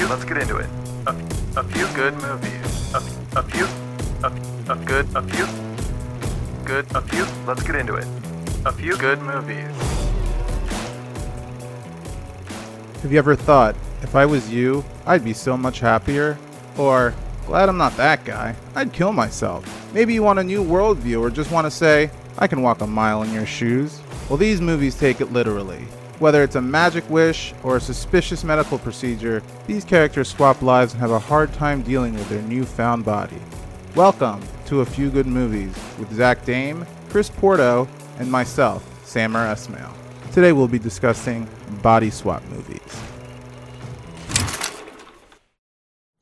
let's get into it. A few good movies. A few, let's get into it. A few good movies. Have you ever thought, if I was you, I'd be so much happier? Or, glad I'm not that guy, I'd kill myself. Maybe you want a new worldview or just want to say, I can walk a mile in your shoes. Well, these movies take it literally. Whether it's a magic wish or a suspicious medical procedure, these characters swap lives and have a hard time dealing with their newfound body. Welcome to A Few Good Movies with Zach Dame, Chris Porto, and myself, Samer Esmail. Today we'll be discussing body swap movies.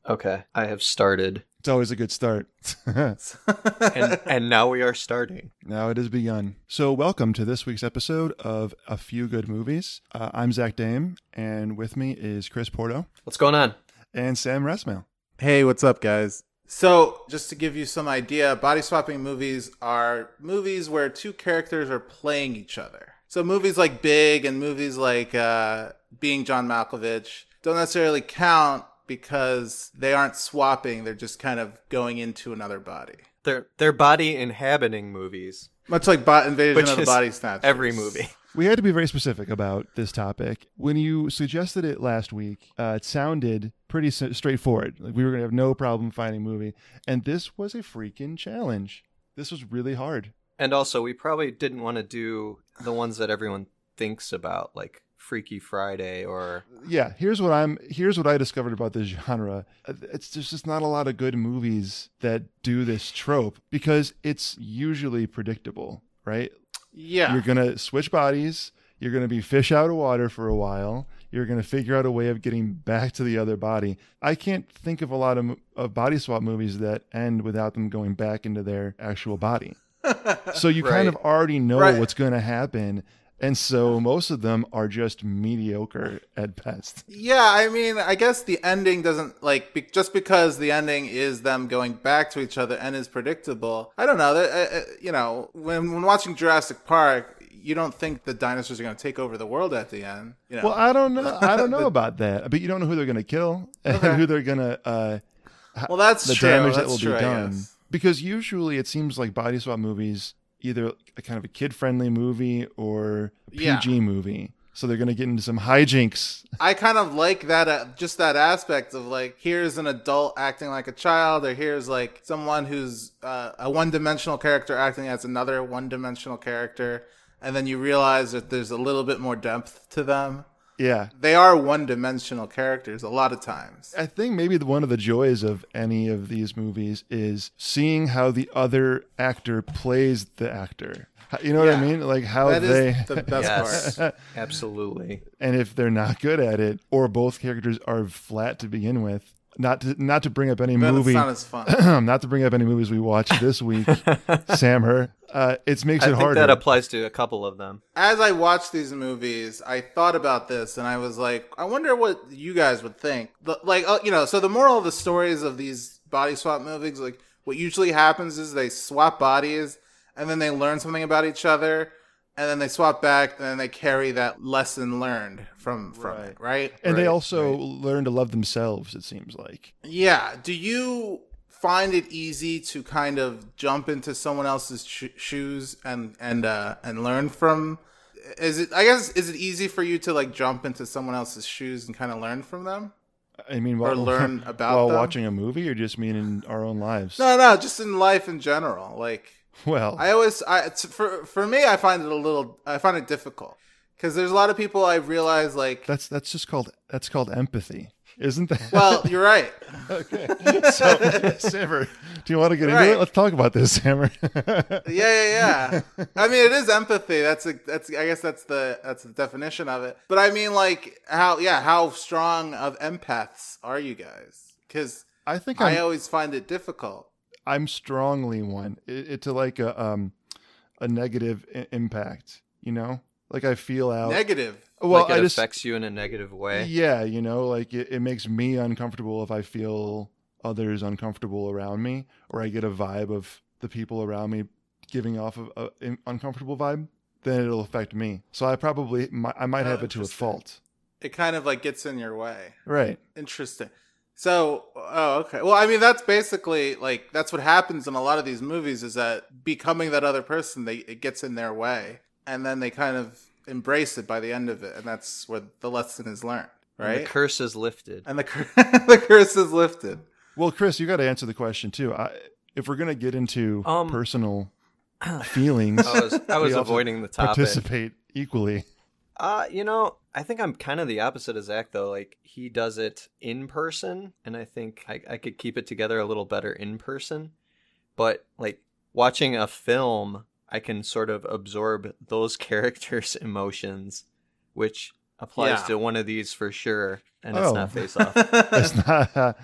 Okay, I have started. It's always a good start. and now we are starting. Now it has begun. So welcome to this week's episode of A Few Good Movies. I'm Zach Dame, and with me is Chris Porto. What's going on? And Sam Resmail. Hey, what's up, guys? So, just to give you some idea, body swapping movies are movies where two characters are playing each other. So movies like Big and movies like Being John Malkovich don't necessarily count because they aren't swapping, they're just kind of going into another body. They're body inhabiting movies. Much like Invasion of the Body Snatchers. Every movie. We had to be very specific about this topic. When you suggested it last week, it sounded pretty straightforward. Like we were going to have no problem finding a movie. And this was a freaking challenge. This was really hard. And also, we probably didn't want to do the ones that everyone thinks about, like Freaky Friday or... Yeah, here's what I discovered about this genre. There's just not a lot of good movies that do this trope because it's usually predictable, right? Yeah. You're going to switch bodies. You're going to be fish out of water for a while. You're going to figure out a way of getting back to the other body. I can't think of a lot of body swap movies that end without them going back into their actual body. So you kind of already know what's going to happen. And so most of them are just mediocre at best. Yeah, I mean, I guess the ending doesn't, just because the ending is them going back to each other and is predictable. I don't know, when watching Jurassic Park, you don't think the dinosaurs are going to take over the world at the end. You know? Well, I don't know about that. But you don't know who they're going to kill and who they're going to... well, that's the true. damage That's that will be done. Guess. Because usually it seems like body swap movies, either a kind of a kid-friendly movie or a PG movie. So they're going to get into some hijinks. I kind of like that, just that aspect of like, here's an adult acting like a child, or here's like someone who's a one-dimensional character acting as another one-dimensional character. And then you realize that there's a little bit more depth to them. Yeah. They are one-dimensional characters a lot of times. I think maybe one of the joys of any of these movies is seeing how the other actor plays the actor. You know what I mean? Like how that they... is the best part. Absolutely. And if they're not good at it, or both characters are flat to begin with, not to bring up any movie... It's not as fun. Not to bring up any movies we watched this week, Samher. It makes it harder. I think that applies to a couple of them. As I watched these movies, I thought about this, and I was like, I wonder what you guys would think. So the moral of the stories of these body swap movies, like, what usually happens is they swap bodies, and then they learn something about each other, and then they swap back, and then they carry that lesson learned from it, right? And they also learn to love themselves, it seems like. Yeah. Do you find it easy to kind of jump into someone else's shoes and learn from? Is it easy for you to like jump into someone else's shoes and kind of learn from them? I mean, or learn about while them? Watching a movie, or just mean in our own lives? No, just in life in general. Like, well, for me, I find it difficult because there's a lot of people I realize like that's called empathy. Isn't that? Well, you're right. Okay. So, Sammer, do you want to get into it? Let's talk about this, Sammer. Yeah. I mean, it is empathy. I guess that's the definition of it. But I mean, like, how strong of empaths are you guys? Because I always find it difficult. I'm strongly one. It's like a negative impact, you know? Like I feel out. Negative. Well, like it affects you in a negative way. Yeah, like it makes me uncomfortable if I feel others uncomfortable around me, or I get a vibe of the people around me giving off an uncomfortable vibe, then it'll affect me. So I might have it to a fault. it kind of like gets in your way. Right. Interesting. So, okay. Well, I mean, that's basically like that's what happens in a lot of these movies is that becoming that other person, it gets in their way, and then they kind of embrace it by the end of it, and that's where the lesson is learned, right? And the curse is lifted. And the curse is lifted. Well, Chris, you got to answer the question too. If we're gonna get into personal feelings, I was avoiding the topic. Participate equally. I think I'm kind of the opposite of Zach, though. Like, he does it in person, and I think I could keep it together a little better in person. But, like, watching a film, I can sort of absorb those characters' emotions, which applies to one of these for sure, and it's not Face Off. That's not.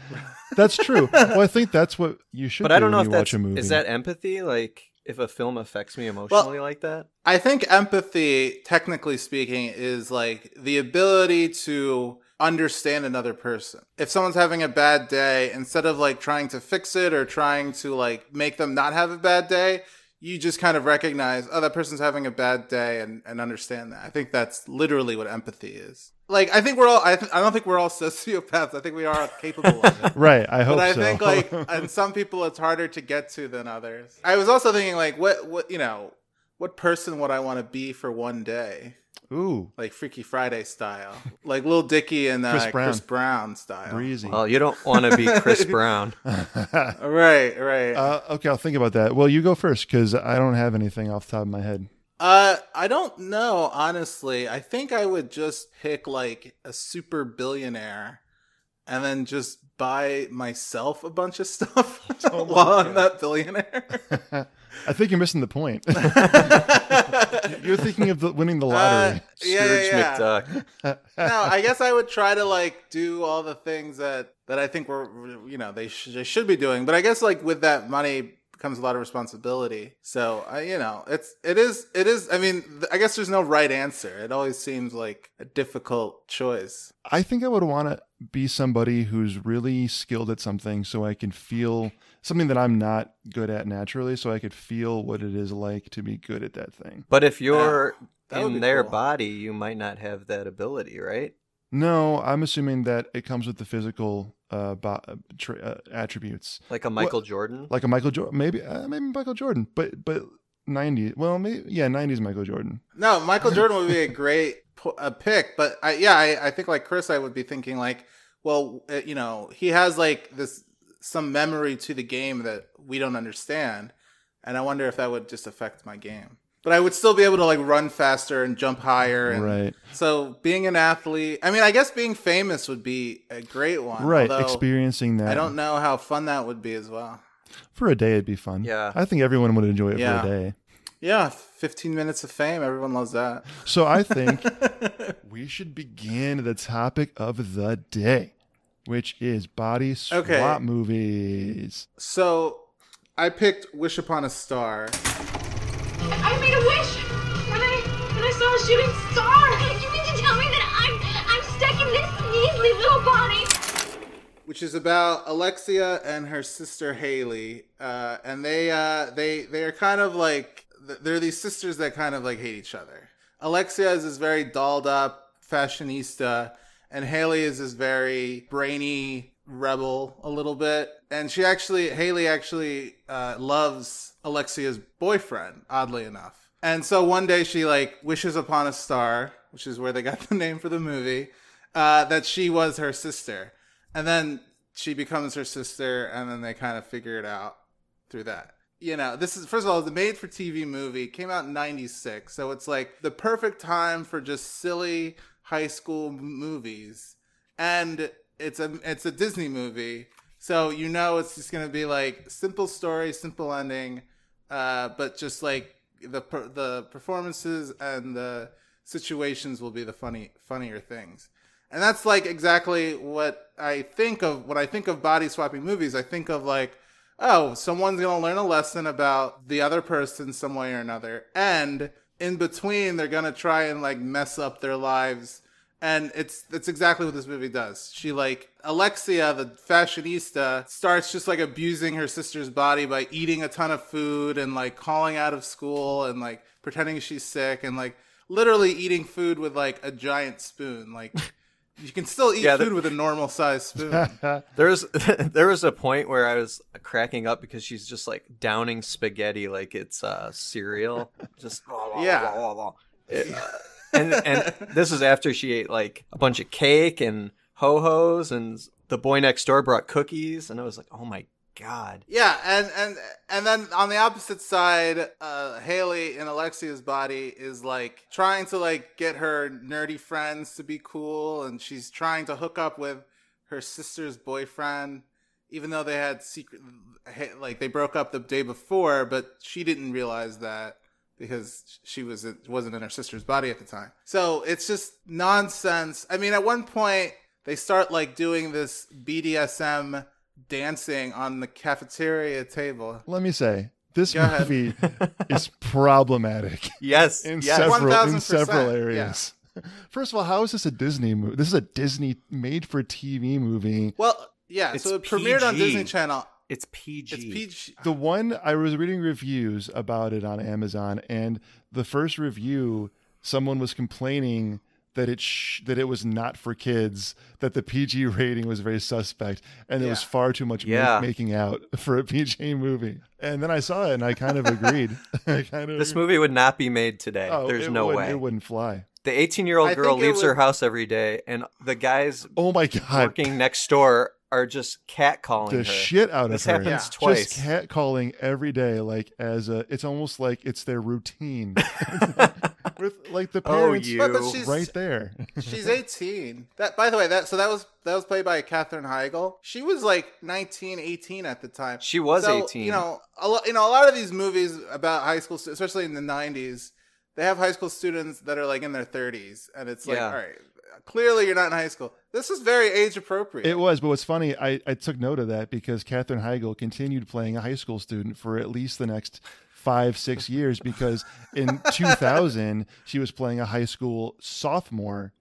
That's true. Well, I think that's what you should do I don't know when if you watch a movie. Is that empathy? Like, if a film affects me emotionally like that? I think empathy, technically speaking, is like the ability to understand another person. If someone's having a bad day, instead of like trying to fix it or trying to like make them not have a bad day, you just kind of recognize, oh, that person's having a bad day and understand that. I think that's literally what empathy is. Like, I think I don't think we're all sociopaths. I think we are capable of it. Right, I hope so. But I think, like, and some people it's harder to get to than others. I was also thinking, like, what person would I want to be for one day? Ooh. Like Freaky Friday style. Like Lil Dicky and Chris Brown style. Breezy. Well, you don't want to be Chris Brown. Right. Okay, I'll think about that. Well, you go first, because I don't have anything off the top of my head. I don't know, honestly. I think I would just pick like a super billionaire and then just buy myself a bunch of stuff while I'm that billionaire. I think you're missing the point. You're thinking of winning the lottery. Scrooge McDuck. No, I guess I would try to like do all the things that I think they should be doing. But I guess like with that money comes a lot of responsibility. So it is. I mean, I guess there's no right answer. It always seems like a difficult choice. I think I would want to be somebody who's really skilled at something, so I can feel something that I'm not good at naturally, so I could feel what it is like to be good at that thing. But if you're in their body, you might not have that ability, right? No, I'm assuming that it comes with the physical attributes, like a Michael Jordan. Like a Michael Jordan, maybe Michael Jordan, but 90s. Well, maybe 90s Michael Jordan. No, Michael Jordan would be a great pick, but I think like Chris, I would be thinking like, well, he has like some memory to the game that we don't understand, and I wonder if that would just affect my game. But I would still be able to like run faster and jump higher. And right. So being an athlete, I mean, I guess being famous would be a great one. Right. Experiencing that. I don't know how fun that would be as well. For a day, it'd be fun. Yeah. I think everyone would enjoy it for a day. Yeah. 15 minutes of fame. Everyone loves that. So I think we should begin the topic of the day, which is body swap movies. So I picked Wish Upon a Star. I made a wish when I saw a shooting star. You mean to tell me that I'm stuck in this measly little body? Which is about Alexia and her sister Haley, and they are kind of like they're these sisters that kind of like hate each other. Alexia is this very dolled up fashionista, and Haley is this very brainy rebel a little bit. And Haley actually loves Alexia's boyfriend, oddly enough. And so one day she like wishes upon a star, which is where they got the name for the movie, that she was her sister. And then she becomes her sister, and then they kind of figure it out through that. This is, first of all, the made-for-TV movie. It came out in 96, so it's like the perfect time for just silly high school movies. And it's a Disney movie, so it's just going to be like simple story, simple ending, but just like the performances and the situations will be the funnier things. And that's like exactly what I think of when I think of body swapping movies. I think of like, oh, someone's going to learn a lesson about the other person some way or another. And in between, they're going to try and like mess up their lives. And it's exactly what this movie does. She like, Alexia, the fashionista, starts just like abusing her sister's body by eating a ton of food and like calling out of school and like pretending she's sick and like literally eating food with like a giant spoon. Like You can still eat food with a normal sized spoon. There was a point where I was cracking up because she's just like downing spaghetti like it's cereal. Just and this is after she ate like a bunch of cake and ho-hos, and the boy next door brought cookies, and I was like, oh my God. Yeah, and then on the opposite side, Haley in Alexia's body is like trying to like get her nerdy friends to be cool, and she's trying to hook up with her sister's boyfriend, even though they had like they broke up the day before, but she didn't realize that because she wasn't in her sister's body at the time. So it's just nonsense. I mean, at one point they start like doing this BDSM dancing on the cafeteria table. Let me say, this movie is problematic. Yes, in several areas. Yeah. First of all, how is this a Disney movie? This is a Disney made-for-TV movie. Well, yeah, so it premiered on Disney Channel. It's PG. It's PG. The one, I was reading reviews about it on Amazon, and the first review, someone was complaining that it was not for kids, that the PG rating was very suspect, and there was far too much making out for a PG movie. And then I saw it, and I kind of agreed. This movie would not be made today. There's no way. It wouldn't fly. The 18-year-old girl leaves her house every day, and the guys working next door are just catcalling her. Shit out of this her. This happens twice. Just catcalling every day, like it's almost like it's their routine. With like the parents but she's, right there. She's 18. By the way, that was played by Kathrine Hiegl. She was like 19, 18 at the time. She was 18. You know, a lot of these movies about high school, especially in the 90s, they have high school students that are like in their 30s, and it's like, all right, clearly you're not in high school. This is very age appropriate. It was, but what's funny, I took note of that because Kathrine Hiegl continued playing a high school student for at least the next 5-6 years, because in 2000 she was playing a high school sophomore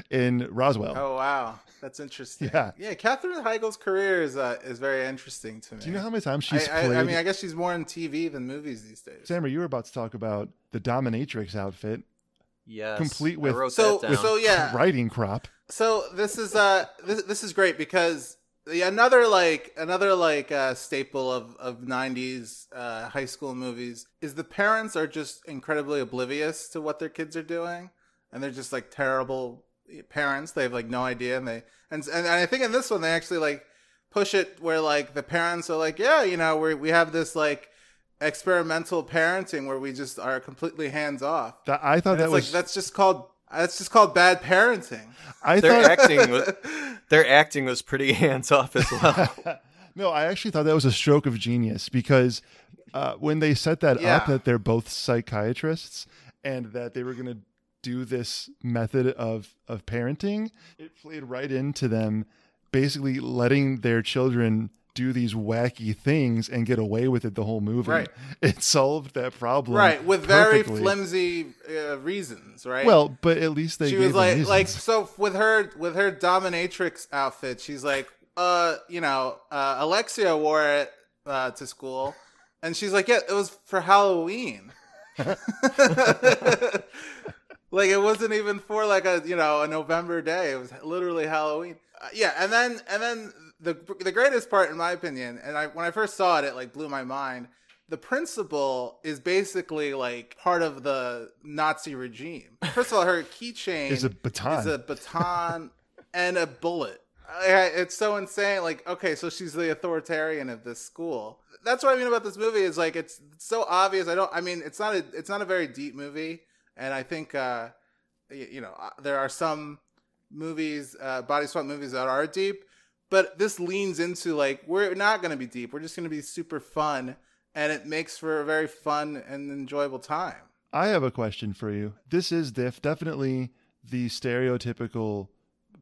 in Roswell. Oh wow, that's interesting. Yeah, Kathrine Heigl's career is very interesting to me. Do you know how many times she's played? I mean, I guess she's more in TV than movies these days. Sammer, you were about to talk about the dominatrix outfit. Yes, complete with writing crop. So this is great because another staple of 90s high school movies is the parents are just incredibly oblivious to what their kids are doing, and they're just like terrible parents. They have like no idea, and I think in this one they actually like push it where like the parents are like, yeah, you know, we have this like experimental parenting where we just are completely hands off. I thought that was like that's just called bad parenting. Their acting was pretty hands off as well. No, I actually thought that was a stroke of genius because when they set that up, that they're both psychiatrists and that they were going to do this method of parenting, it played right into them basically letting their children do these wacky things and get away with it the whole movie. Right. It solved that problem. Right, with perfectly. very flimsy reasons, right? Well, but at least they gave them reasons. So with her dominatrix outfit, she's like, Alexia wore it to school, and she's like, yeah, it was for Halloween. Like it wasn't even for like a November day. It was literally Halloween. And then the greatest part, in my opinion, and when I first saw it, it like blew my mind. The principal is basically like part of the Nazi regime. First of all, her keychain is a baton and a bullet. It's so insane. Like, okay, so she's the authoritarian of this school. That's what I mean about this movie is like it's so obvious. It's not a very deep movie, and I think there are some movies, body swap movies that are deep, but this leans into like we're not going to be deep. We're just going to be super fun, and it makes for a very fun and enjoyable time. I have a question for you. This is definitely the stereotypical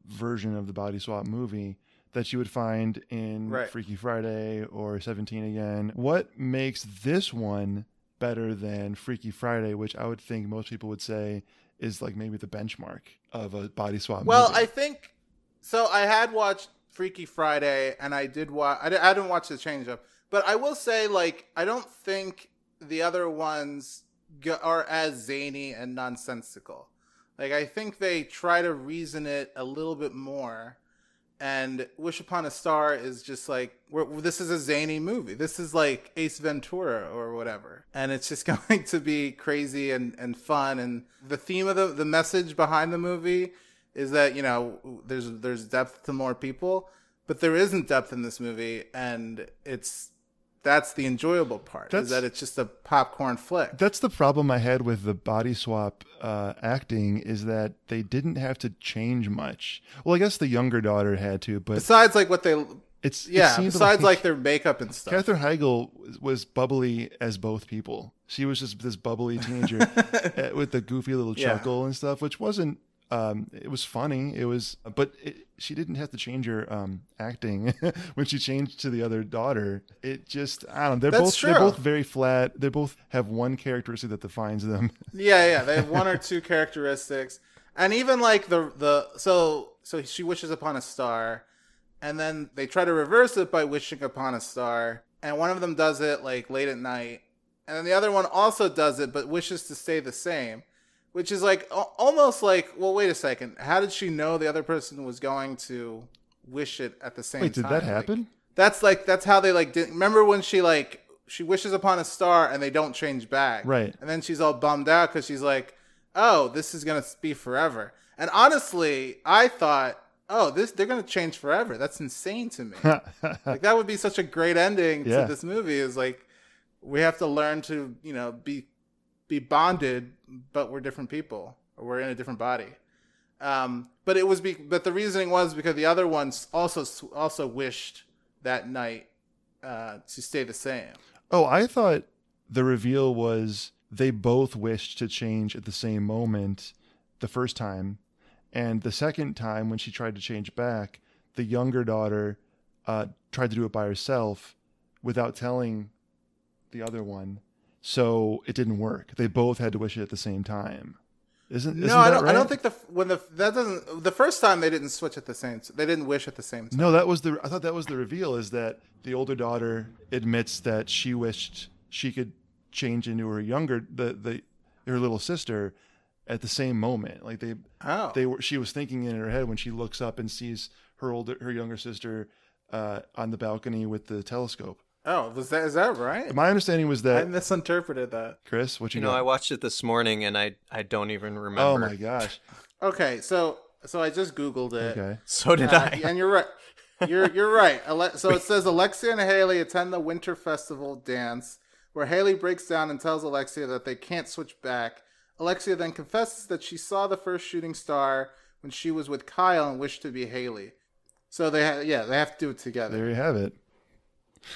version of the body swap movie that you would find in Freaky Friday or 17 Again. What makes this one better than Freaky Friday, which I would think most people would say is like maybe the benchmark of a body swap movie? Well, I think so. I had watched Freaky Friday, and I didn't watch the change up, but I will say, like, I don't think the other ones are as zany and nonsensical. Like, I think they try to reason it a little bit more. And Wish Upon a Star is just like, this is a zany movie. This is like Ace Ventura or whatever. And it's just going to be crazy and fun. And the theme of the message behind the movie is that, you know, there's depth to more people. But there isn't depth in this movie. And that's the enjoyable part, is that it's just a popcorn flick. That's the problem I had with the body swap acting, is that they didn't have to change much. Well, I guess the younger daughter had to, but besides like what they, besides like their makeup and stuff. Kathrine Hiegl was bubbly as both people. She was just this bubbly teenager with the goofy little chuckle and stuff, which wasn't. It was funny. She didn't have to change her acting when she changed to the other daughter. It just, I don't know. They're both very flat. They both have one characteristic that defines them. Yeah. They have one or two characteristics, and even like so she wishes upon a star, and then they try to reverse it by wishing upon a star, and one of them does it like late at night, and then the other one also does it but wishes to stay the same. Which is like almost like, well, wait a second. How did she know the other person was going to wish it at the same time? Wait, did that happen? That's how they like did. Remember when she wishes upon a star and they don't change back, right? And then she's all bummed out because she's like, oh, this is gonna be forever. And honestly, I thought, oh, they're gonna change forever. That's insane to me. Like that would be such a great ending to this movie. Is like we have to learn to, you know, be bonded, but we're different people, or we're in a different body. But the reasoning was because the other ones also wished that night to stay the same. Oh, I thought the reveal was they both wished to change at the same moment the first time, and the second time when she tried to change back, the younger daughter tried to do it by herself without telling the other one. So it didn't work. They both had to wish it at the same time. Isn't that right? I don't think the first time they didn't switch at the same. They didn't wish at the same time. No, I thought that was the reveal. Is that the older daughter admits that she wished she could change into her her little sister at the same moment. Like she was thinking in her head when she looks up and sees her younger sister on the balcony with the telescope. Oh, is that right? My understanding was that I misinterpreted that. Chris, what you know? got? I watched it this morning and I don't even remember. Oh my gosh. Okay, so I just Googled it. Okay. So did I. And you're right. You're right. So it says Alexia and Haley attend the Winter Festival dance, where Haley breaks down and tells Alexia that they can't switch back. Alexia then confesses that she saw the first shooting star when she was with Kyle and wished to be Haley. So they have to do it together. There you have it.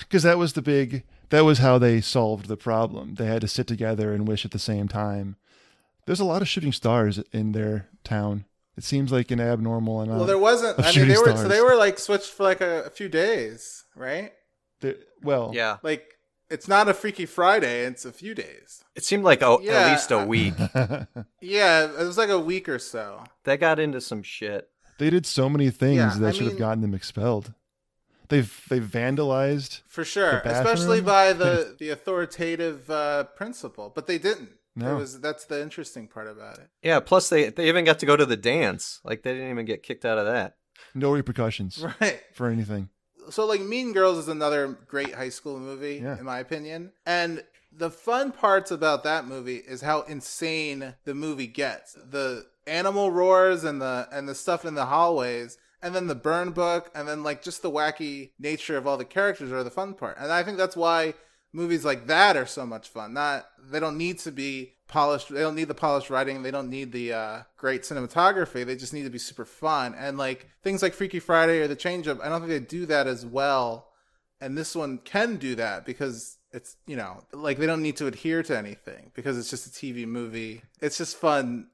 Because that was how they solved the problem. They had to sit together and wish at the same time. There's a lot of shooting stars in their town. It seems like an abnormal amount. Well, there wasn't. I mean, they were like switched for like a few days, right? Yeah. Like it's not a Freaky Friday. It's a few days. It seemed like at least a week. Yeah, it was like a week or so. They got into some shit. They did so many things that should have gotten them expelled. They've vandalized for sure, especially by the authoritative principal, but they didn't. No. That's the interesting part about it. Yeah, plus they even got to go to the dance. Like they didn't even get kicked out of that. No repercussions, right, for anything. So like Mean Girls is another great high school movie, in my opinion. And the fun parts about that movie is how insane the movie gets. The animal roars and the stuff in the hallways. And then the burn book, and then like just the wacky nature of all the characters are the fun part. And I think that's why movies like that are so much fun. They don't need to be polished. They don't need the polished writing. They don't need the great cinematography. They just need to be super fun. And like things like Freaky Friday or The Change Up, I don't think they do that as well. And this one can do that because it's, you know, like they don't need to adhere to anything because it's just a TV movie. It's just fun.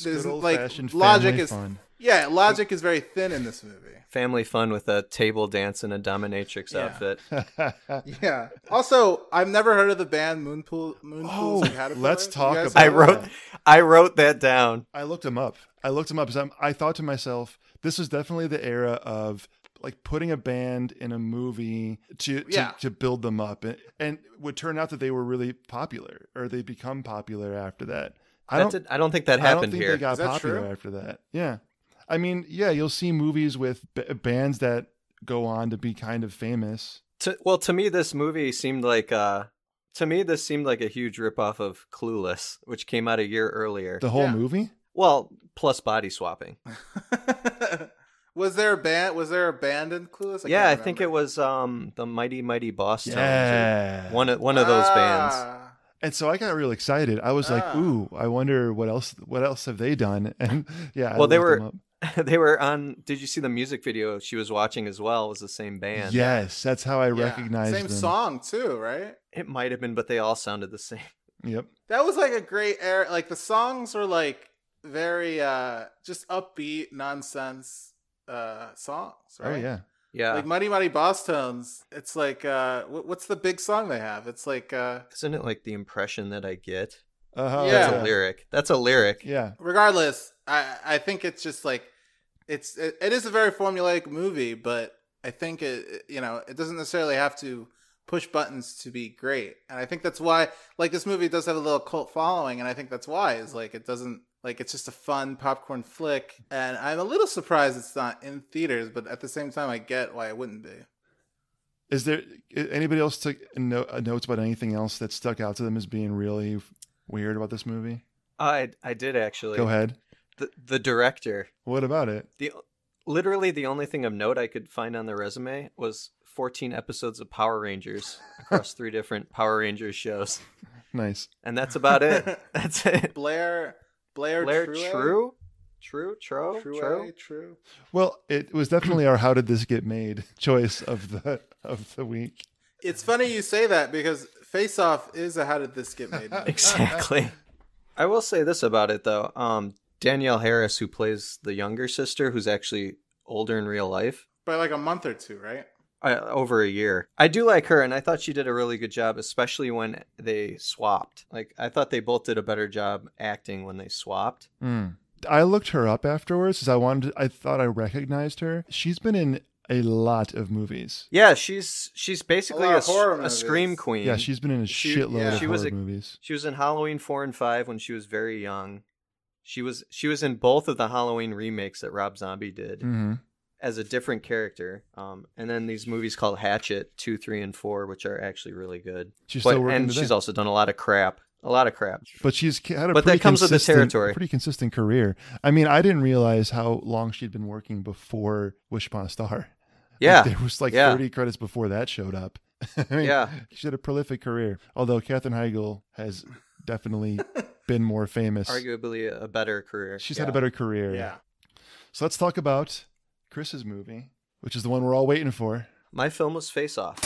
There's like logic is fun. Yeah, logic is very thin in this movie. Family fun with a table dance and a dominatrix outfit. Yeah. Also, I've never heard of the band Moonpool. Let's talk about that. I wrote that down. I looked them up. Because I thought to myself, this is definitely the era of like putting a band in a movie to build them up. And it would turn out that they were really popular, or they become popular after that. I don't think that I don't happened think here. they got Is that popular true? after that. Yeah. I mean, yeah, you'll see movies with bands that go on to be kind of famous. To me, this movie seemed like a huge ripoff of Clueless, which came out a year earlier. The whole Yeah. movie? Well, plus body swapping. Was there a band? Was there a band in Clueless? I can't think remember. it was the Mighty Mighty Boss Tones. Yeah. One of those bands. And so I got real excited. I was like, "Ooh, I wonder what else have they done?" And yeah, Well, they looked were them they were on. Did you see the music video she was watching as well? It was the same up. band. Yes, that's how I Yeah. recognized Same them. song too, right? It might have been, but they all sounded the same. Yep. That was like a great era. Like the songs were like very just upbeat nonsense songs, right? Oh yeah. Yeah. Like Mighty Mighty Boss Tones. It's like what's the big song they have? It's like Isn't it like the impression that I get? Yeah. That's a lyric. That's a lyric. Yeah. regardless, I think it's just like it is a very formulaic movie, but I think it doesn't necessarily have to push buttons to be great. And I think that's why like this movie does have a little cult following, and I think that's why is like it doesn't like it's just a fun popcorn flick, and I'm a little surprised it's not in theaters, but at the same time I get why it wouldn't be. Is there anybody else took notes about anything else that stuck out to them as being really weird about this movie? I did actually. Go ahead. The director. What about it? Literally the only thing of note I could find on the resume was 14 episodes of Power Rangers across 3 different Power Rangers shows. Nice. And that's about it. That's it. Blair Treu. Well, it was definitely our "How did this get made?" choice of the week. It's funny you say that because Face Off is a How Did This Get Made movie. Exactly. I will say this about it though. Danielle Harris, who plays the younger sister, who's actually older in real life, By like a month or two, right? over a year. I do like her, and I thought she did a really good job, especially when they swapped. Like, I thought they both did a better job acting when they swapped. I looked her up afterwards because I thought I recognized her. She's been in a lot of movies. Yeah, she's basically A lot of horror a movies. scream queen. Yeah, she's been in a shitload of she horror was movies. She was in Halloween 4 and 5 when she was very young. She was in both of the Halloween remakes that Rob Zombie did as a different character. And then these movies called Hatchet 2, 3, and 4, which are actually really good. She's still working and today. she's also done a lot of crap. But she's had a But pretty that comes with the territory. pretty consistent career. I mean, I didn't realize how long she'd been working before Wish Upon a Star. Yeah. There was like Yeah. 30 credits before that showed up. I mean, Yeah. She had a prolific career. Although Kathrine Hiegl has definitely been more famous. Arguably a better career. She's had a better career. Yeah. So let's talk about Chris's movie, which is the one we're all waiting for. My film was Face Off.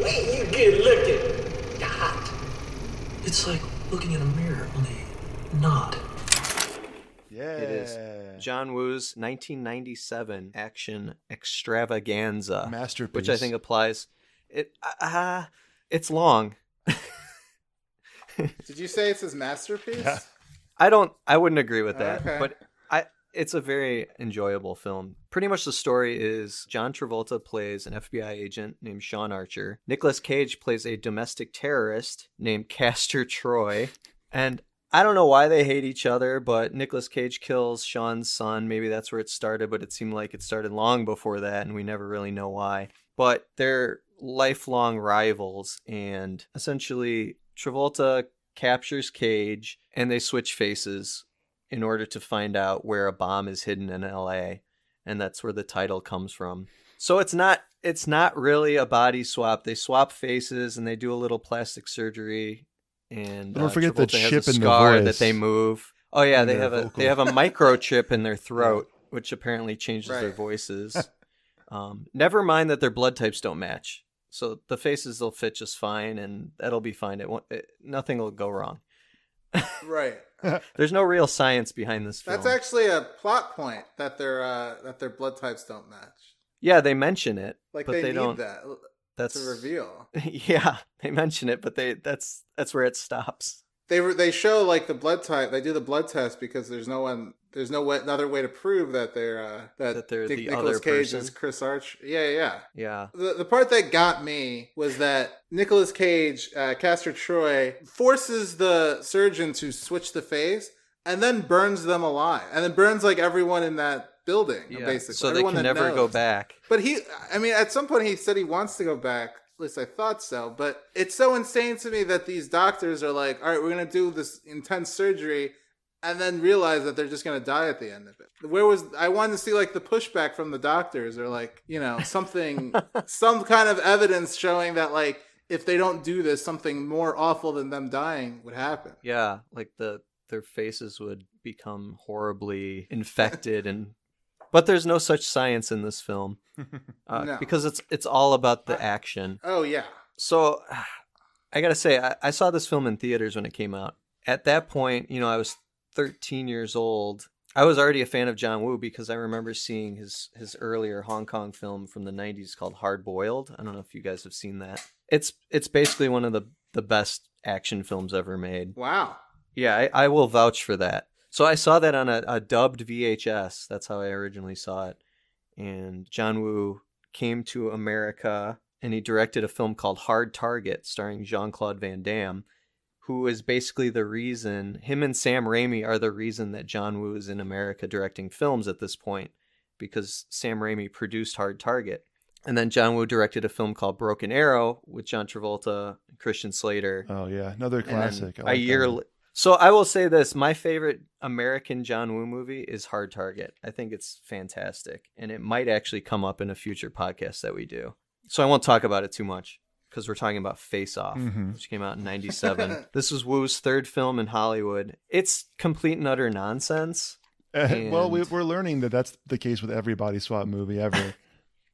Wait, you get looking. You're hot. It's like looking in a mirror, only not. Yeah. It is John Woo's 1997 action extravaganza, Masterpiece. which I think applies. It's long. Did you say it's his masterpiece? Yeah. I wouldn't agree with that, Okay. but it's a very enjoyable film. Pretty much the story is John Travolta plays an FBI agent named Sean Archer. Nicolas Cage plays a domestic terrorist named Castor Troy. And I don't know why they hate each other, but Nicolas Cage kills Sean's son. Maybe that's where it started, but it seemed like it started long before that, and we never really know why. But they're lifelong rivals, and essentially Travolta captures Cage, and they switch faces in order to find out where a bomb is hidden in LA, and that's where the title comes from. So it's not really a body swap. They swap faces and they do a little plastic surgery, and Don't forget the Travolta has chip a in the scar voice. that they move. Oh yeah, In they their have vocal. they have a microchip in their throat, which apparently changes their Right. voices. Never mind that their blood types don't match. So the faces will fit just fine, and that'll be fine. Nothing will go wrong. Right. There's no real science behind this film. That's actually a plot point that their blood types don't match. Yeah, they mention it, Like but they, they need don't. that That's to reveal. Yeah, they mention it, but that's where it stops. They show like the blood type. They do the blood test because there's no other way to prove that they're the Nicolas other Cage person. is Chris Archer. Yeah. Yeah. The part that got me was that Nicolas Cage, Castor Troy, forces the surgeon to switch the face and then burns them alive, and then burns like everyone in that building, basically. So they Everyone can that never go knows. back. But at some point he said he wants to go back. At least I thought so. But it's so insane to me that these doctors are like, all right, we're going to do this intense surgery and then realize that they're just going to die at the end of it. I wanted to see like the pushback from the doctors, or like, something, some kind of evidence showing that like, if they don't do this, something more awful than them dying would happen. Yeah. Like their faces would become horribly infected but there's no such science in this film No. because it's all about the action. Oh, yeah. So I got to say, I saw this film in theaters when it came out. At that point, I was 13 years old. I was already a fan of John Woo because I remember seeing his earlier Hong Kong film from the 90s called Hard Boiled. I don't know if you guys have seen that. It's basically one of the best action films ever made. Wow. Yeah, I will vouch for that. So I saw that on a dubbed VHS. That's how I originally saw it. And John Woo came to America and he directed a film called Hard Target starring Jean-Claude Van Damme, who is basically the reason, him and Sam Raimi are the reason that John Woo is in America directing films at this point, because Sam Raimi produced Hard Target. And then John Woo directed a film called Broken Arrow with John Travolta and Christian Slater. Oh, yeah. Another classic. I like A year that one. So I will say this, my favorite American John Woo movie is Hard Target. I think it's fantastic, and it might actually come up in a future podcast that we do. So I won't talk about it too much because we're talking about Face Off, which came out in 97. This was Woo's third film in Hollywood. It's complete and utter nonsense. Well, we're learning that that's the case with every body swap movie ever.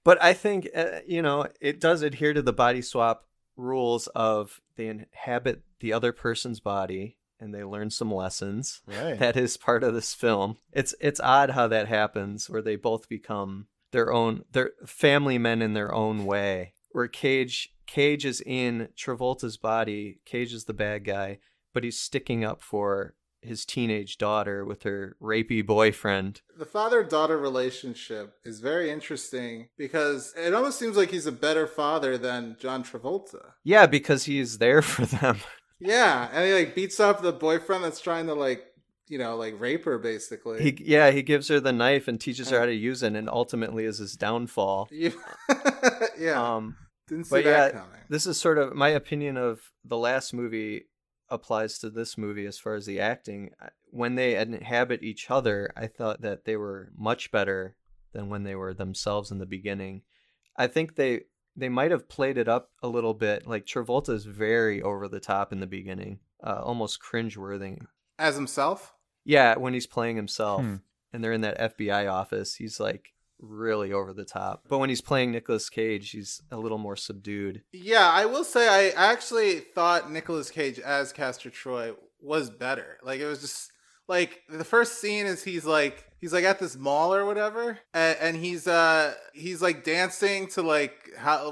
But I think, it does adhere to the body swap rules of they inhabit the other person's body and they learn some lessons. Right. That is part of this film. It's odd how that happens, where they both become they're family men in their own way. Where Cage is in Travolta's body, Cage is the bad guy, but he's sticking up for his teenage daughter with her rapey boyfriend. The father-daughter relationship is very interesting because it almost seems like he's a better father than John Travolta. Yeah, because he's there for them. Yeah, and he like beats up the boyfriend that's trying to rape her basically. He gives her the knife and teaches her how to use it, and ultimately is his downfall. Yeah. Didn't see But that coming. this is sort of my opinion of the last movie applies to this movie as far as the acting. When they inhabit each other, I thought that they were much better than when they were themselves in the beginning. I think they might have played it up a little bit. Like Travolta is very over the top in the beginning, almost cringeworthy. As himself? Yeah, when he's playing himself and they're in that FBI office, he's like really over the top. But when he's playing Nicolas Cage, he's a little more subdued. Yeah, I will say I actually thought Nicolas Cage as Castor Troy was better. Like it was just like the first scene is he's like at this mall or whatever, and he's like dancing to like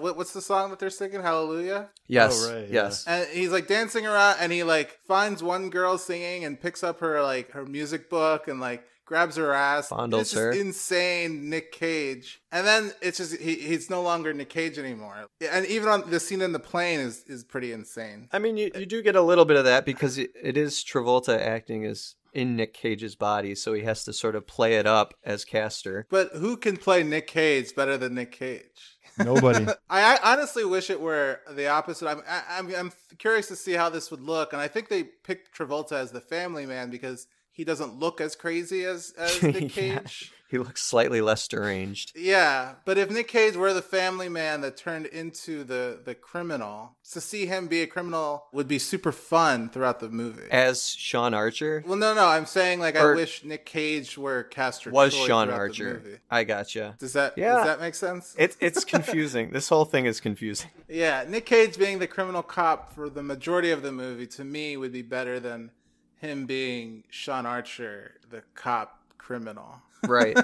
what's the song that they're singing? Hallelujah. Yes. Oh, right, yes. And he's like dancing around, and he like finds one girl singing and picks up her music book and like grabs her ass. Fondles it's just her. insane Nick Cage. And then it's just he's no longer Nick Cage anymore. And even on the scene in the plane is pretty insane. I mean, you do get a little bit of that because it is Travolta acting as in Nick Cage's body, so he has to sort of play it up as Castor. But who can play Nick Cage better than Nick Cage? Nobody. I honestly wish it were the opposite. I'm curious to see how this would look, and I think they picked Travolta as the family man because he doesn't look as crazy as Nick Cage. He looks slightly less deranged. Yeah, but if Nick Cage were the family man that turned into the criminal, to see him be a criminal would be super fun throughout the movie. As Sean Archer? Well, no, I'm saying I wish Nick Cage were Castor Was Troy Sean throughout the Archer. movie. I gotcha. Does that make sense? It's confusing. This whole thing is confusing. Yeah, Nick Cage being the criminal cop for the majority of the movie, to me, would be better than him being Sean Archer, the cop criminal. Right.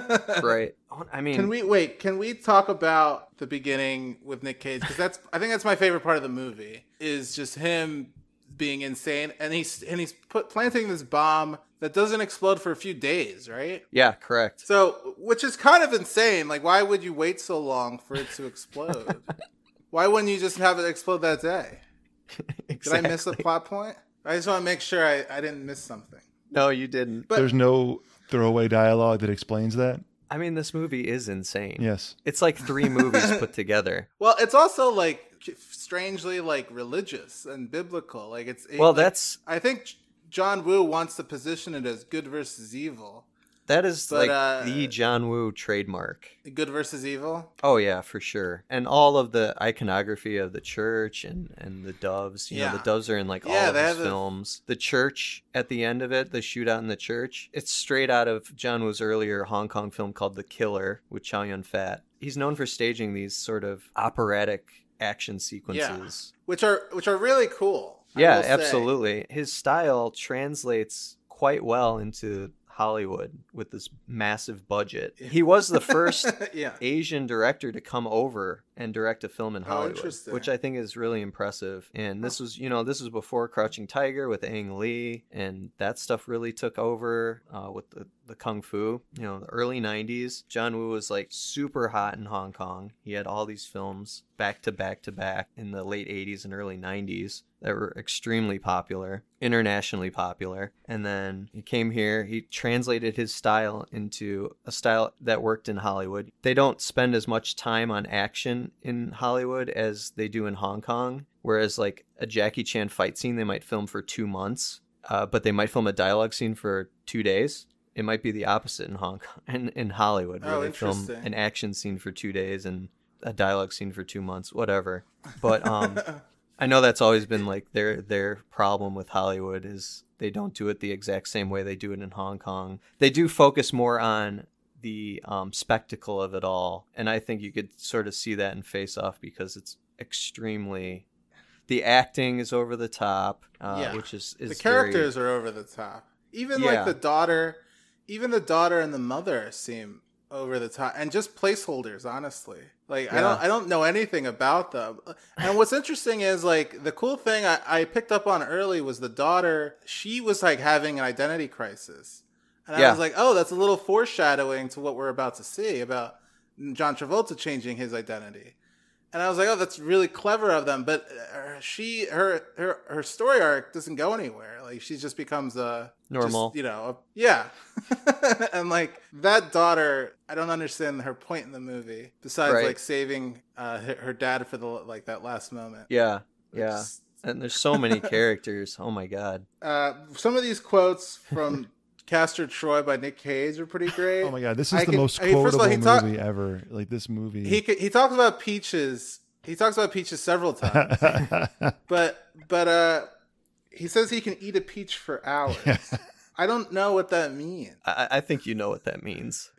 I mean, Can we talk about the beginning with Nick Cage? Because I think that's my favorite part of the movie, is just him being insane, and he's planting this bomb that doesn't explode for a few days, right? Yeah, correct. So, which is kind of insane. Like, why would you wait so long for it to explode? Why wouldn't you just have it explode that day? Exactly. Did I miss a plot point? I just want to make sure I didn't miss something. No, you didn't. But There's no throwaway dialogue that explains that. I mean, this movie is insane. Yes. It's like 3 movies put together. well, it's also like strangely like religious and biblical. Like Well, like, that's... I think John Woo wants to position it as good versus evil. That is But, like the John Woo trademark. Good versus evil. Oh yeah, for sure. And all of the iconography of the church and the doves. You know, the doves are in like all of his films. The church at the end of it, the shootout in the church, it's straight out of John Woo's earlier Hong Kong film called The Killer with Chow Yun-fat. He's known for staging these sort of operatic action sequences. Which are really cool. Yeah, absolutely. His style translates quite well into Hollywood with this massive budget. He was the first Asian director to come over and direct a film in Hollywood, which I think is really impressive. And this was, this was before Crouching Tiger with Ang Lee, and that stuff really took over with the Kung Fu. The early 90s, John Woo was like super hot in Hong Kong. He had all these films back to back to back in the late 80s and early 90s that were extremely popular, internationally popular. And then he came here, he translated his style into a style that worked in Hollywood. They don't spend as much time on action in Hollywood as they do in Hong Kong, whereas like a Jackie Chan fight scene, they might film for 2 months, but they might film a dialogue scene for 2 days. It might be the opposite in Hong Kong, in Hollywood, where they film an action scene for 2 days and a dialogue scene for 2 months, whatever. But I know that's always been like their problem with Hollywood is they don't do it the exact same way they do it in Hong Kong. They do focus more on the spectacle of it all, and I think you could sort of see that in Face Off because it's extremely... The acting is over the top, which is the characters are over the top. Even like the daughter and the mother seem over the top, and just placeholders, honestly. Like I don't know anything about them. And what's interesting is like the cool thing I picked up on early was the daughter. She was like having an identity crisis, and I was like, oh, that's a little foreshadowing to what we're about to see about John Travolta changing his identity. And I was like, oh, that's really clever of them. But her story arc doesn't go anywhere. Like she just becomes normal, and like that daughter, I don't understand her point in the movie besides like saving her dad for that last moment. Yeah. And there's so many characters. Oh my god. Some of these quotes from Castor Troy by Nick Cage are pretty great. Oh my god, this is the most quotable movie ever. Like this movie. He talks about peaches. He talks about peaches several times. but he says he can eat a peach for hours. I don't know what that means. I think you know what that means.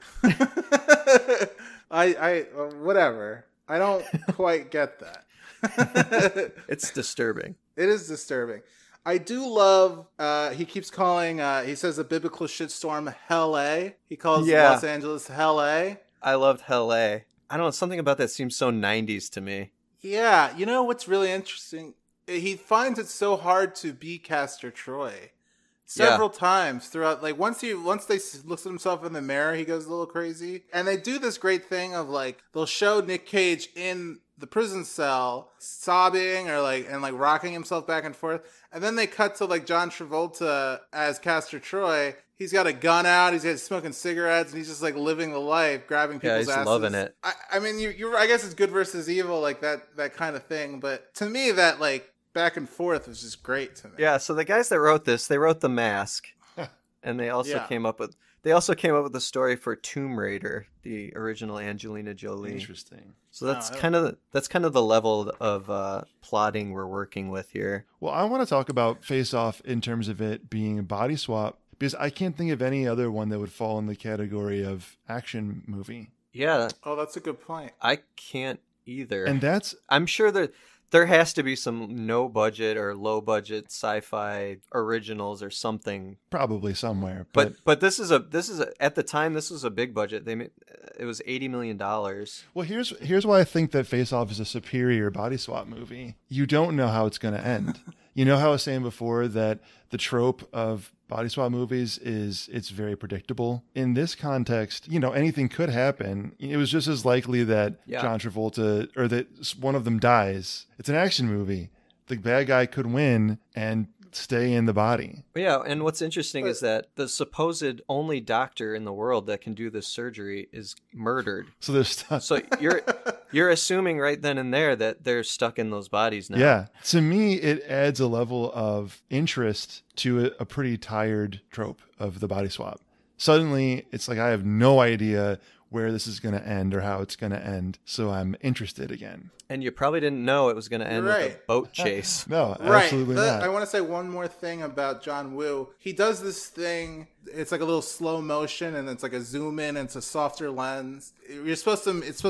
I whatever. I don't quite get that. It's disturbing. It is disturbing. I do love, he keeps calling, he says the biblical shitstorm Hell A. He calls Los Angeles Hell A. I loved Hell A. I don't know, something about that seems so 90s to me. Yeah, you know what's really interesting? He finds it so hard to be Castor Troy. Several times throughout, like once they looks at himself in the mirror, he goes a little crazy. And they do this great thing of like, they'll show Nick Cage in the prison cell sobbing or like rocking himself back and forth, and then they cut to like John Travolta as Castor Troy. He's got a gun out, he's smoking cigarettes, and he's just like living the life, grabbing people's asses. Loving it. I mean, you're I guess it's good versus evil, like that kind of thing. But to me, that like back and forth was just great to me. Yeah. So the guys that wrote this, they wrote The Mask, and they also came up with the story for Tomb Raider, the original Angelina Jolie. Interesting. So that's kind of the level of plotting we're working with here. Well, I want to talk about Face Off in terms of it being a body swap, because I can't think of any other one that would fall in the category of action movie. Yeah. Oh, that's a good point. I can't either. And I'm sure there has to be some no budget or low budget sci-fi originals or something, probably somewhere. But this is at the time this was a big budget. It was $80 million. Well, here's why I think that Face Off is a superior body swap movie. You don't know how it's going to end. You know how I was saying before that the trope of body swap movies it's very predictable. In this context, anything could happen. It was just as likely that John Travolta or that one of them dies. It's an action movie. The bad guy could win and stay in the body. Yeah, and what's interesting is that the supposed only doctor in the world that can do this surgery is murdered. So they're stuck. So you're assuming right then and there that they're stuck in those bodies now. Yeah. To me, it adds a level of interest to a pretty tired trope of the body swap. Suddenly, it's like I have no idea where this is going to end or how it's going to end. So I'm interested again. And you probably didn't know it was going to end with a boat chase. No, absolutely not. I want to say one more thing about John Woo. He does this thing. It's like a little slow motion, and it's like a zoom in, and it's a softer lens. It's supposed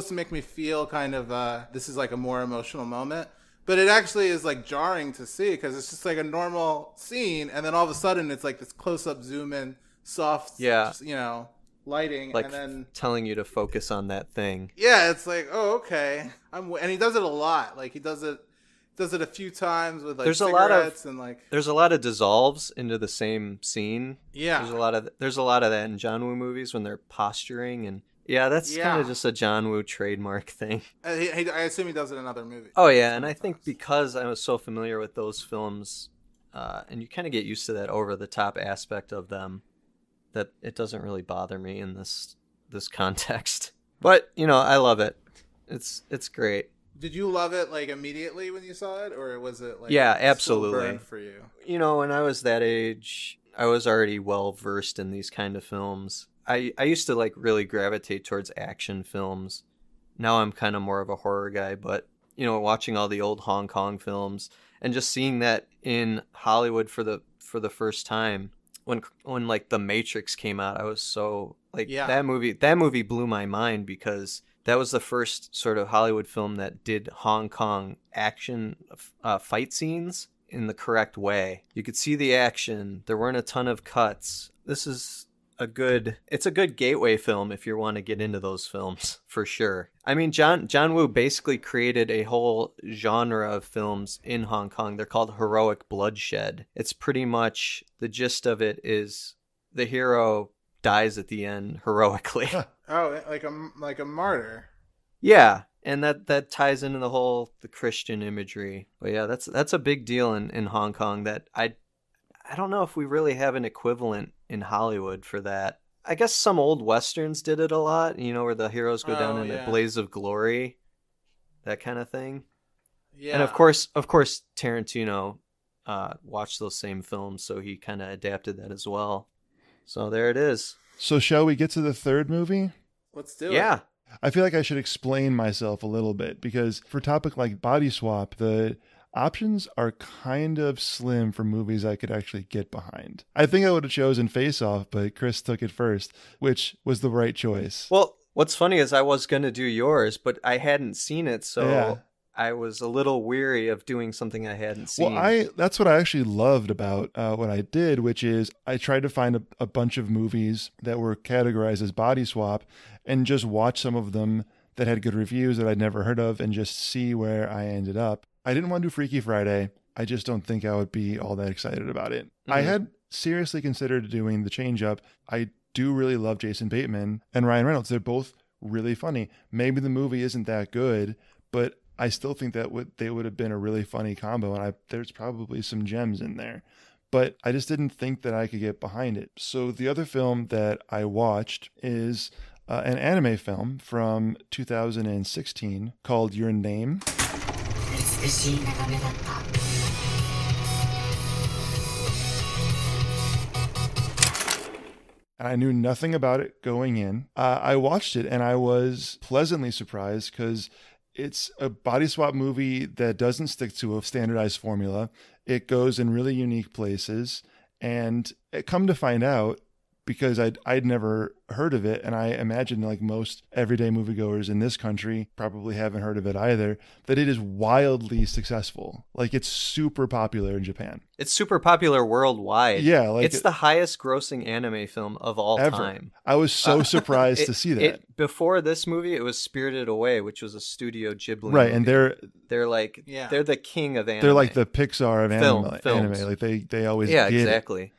to make me feel kind of this is like a more emotional moment. But it actually is like jarring to see because it's just like a normal scene, and then all of a sudden it's like this close up zoom in, soft, lighting, like, and then telling you to focus on that thing. Yeah, it's like, oh, okay. And he does it a lot. Like he does it a few times with like cigarettes and like. There's a lot of dissolves into the same scene. Yeah, there's a lot of that in John Woo movies when they're posturing, and that's kind of just a John Woo trademark thing. I assume he does it in other movies. Oh yeah, and I think because I was so familiar with those films, and you kind of get used to that over the top aspect of them, that it doesn't really bother me in this context. But, I love it. It's great. Did you love it like immediately when you saw it, or was it like absolutely slow burn for you? When I was that age, I was already well versed in these kind of films. I used to like really gravitate towards action films. Now I'm kind of more of a horror guy, but watching all the old Hong Kong films and just seeing that in Hollywood for the first time. When like The Matrix came out, I was so like that movie blew my mind because that was the first sort of Hollywood film that did Hong Kong action fight scenes in the correct way. You could see the action. There weren't a ton of cuts. This is it's a good gateway film if you want to get into those films, for sure. I mean, John Woo basically created a whole genre of films in Hong Kong. They're called heroic bloodshed. It's pretty much, the gist of it is the hero dies at the end heroically. Oh, like a martyr. Yeah, and that ties into the Christian imagery. But yeah, that's a big deal in Hong Kong that I don't know if we really have an equivalent in Hollywood for that. I guess some old westerns did it a lot, where the heroes go down in a blaze of glory, that kind of thing. Yeah. And of course, Tarantino watched those same films, so he kind of adapted that as well. So there it is. So shall we get to the third movie? Let's do it. Yeah. I feel like I should explain myself a little bit because for a topic like body swap, the options are kind of slim for movies I could actually get behind. I think I would have chosen Face Off, but Chris took it first, which was the right choice. Well, what's funny is I was going to do yours, but I hadn't seen it, so yeah. I was a little weary of doing something I hadn't seen. Well, that's what I actually loved about what I did, which is I tried to find a bunch of movies that were categorized as body swap and just watch some of them that had good reviews that I'd never heard of and just see where I ended up. I didn't want to do Freaky Friday. I just don't think I would be all that excited about it. Mm-hmm. I had seriously considered doing The Change Up. I do really love Jason Bateman and Ryan Reynolds. They're both really funny. Maybe the movie isn't that good, but I still think that they would have been a really funny combo, and there's probably some gems in there. But I just didn't think that I could get behind it. So the other film that I watched is an anime film from 2016 called Your Name. And I knew nothing about it going in. I watched it and I was pleasantly surprised because it's a body swap movie that doesn't stick to a standardized formula. It goes in really unique places. And come to find out, because I'd never heard of it, and I imagine like most everyday moviegoers in this country probably haven't heard of it either, that it is wildly successful. Like it's super popular in Japan. It's super popular worldwide. Yeah, like it's the highest grossing anime film of all ever. time. I was so surprised to see that. Before this movie, it was Spirited Away, which was a Studio Ghibli right, movie. and they're like they're the king of anime. They're like the Pixar of films. anime. Like they always yeah, get exactly. It.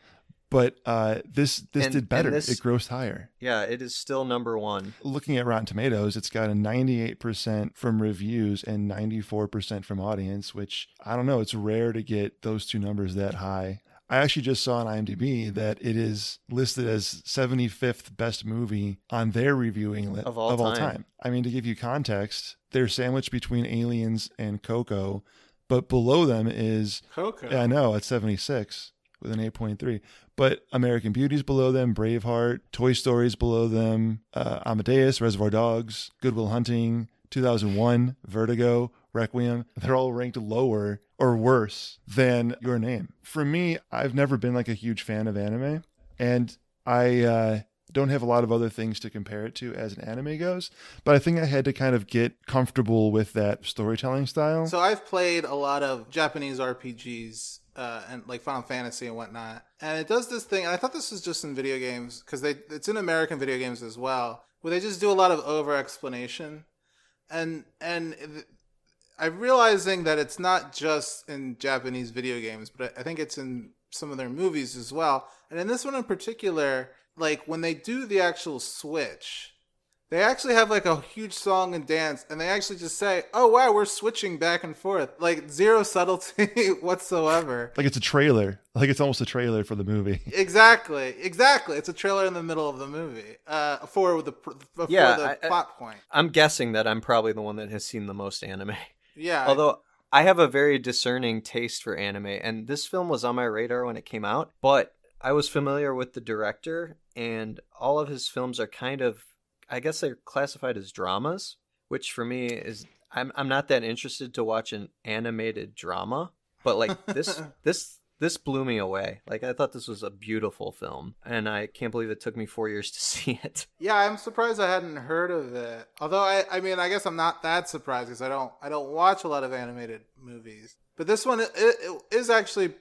But this did better. It grossed higher. Yeah, it is still number one. Looking at Rotten Tomatoes, it's got a 98% from reviews and 94% from audience, which I don't know. It's rare to get those two numbers that high. I actually just saw on IMDb that it is listed as 75th best movie on their reviewing list of all time. I mean, to give you context, they're sandwiched between Aliens and Coco, but below them is Coco. Yeah, I know, it's 76 with an 8.3. But American Beauty's below them, Braveheart, Toy Story's below them, Amadeus, Reservoir Dogs, Good Will Hunting, 2001, Vertigo, Requiem. They're all ranked lower or worse than Your Name. For me, I've never been like a huge fan of anime, and I don't have a lot of other things to compare it to as an anime goes, but I think I had to kind of get comfortable with that storytelling style. So I've played a lot of Japanese RPGs and like Final Fantasy and whatnot, and it does this thing, and I thought this was just in video games because it's in American video games as well, where they just do a lot of over explanation, and I'm realizing that it's not just in Japanese video games, but I think it's in some of their movies as well. And in this one in particular, like when they do the actual switch, they actually have like a huge song and dance, and they actually just say, "Oh wow, we're switching back and forth." Like zero subtlety whatsoever. Like it's a trailer. Like it's almost a trailer for the movie. Exactly. It's a trailer in the middle of the movie for the plot point. I'm guessing that I'm probably the one that has seen the most anime. Yeah. Although I have a very discerning taste for anime, and this film was on my radar when it came out, but I was familiar with the director, and all of his films are kind of, I guess they're classified as dramas, which for me is, I'm not that interested to watch an animated drama, but like this blew me away. Like I thought this was a beautiful film, and I can't believe it took me 4 years to see it. Yeah, I'm surprised I hadn't heard of it. Although I mean, I guess I'm not that surprised because I don't watch a lot of animated movies. But this one it is actually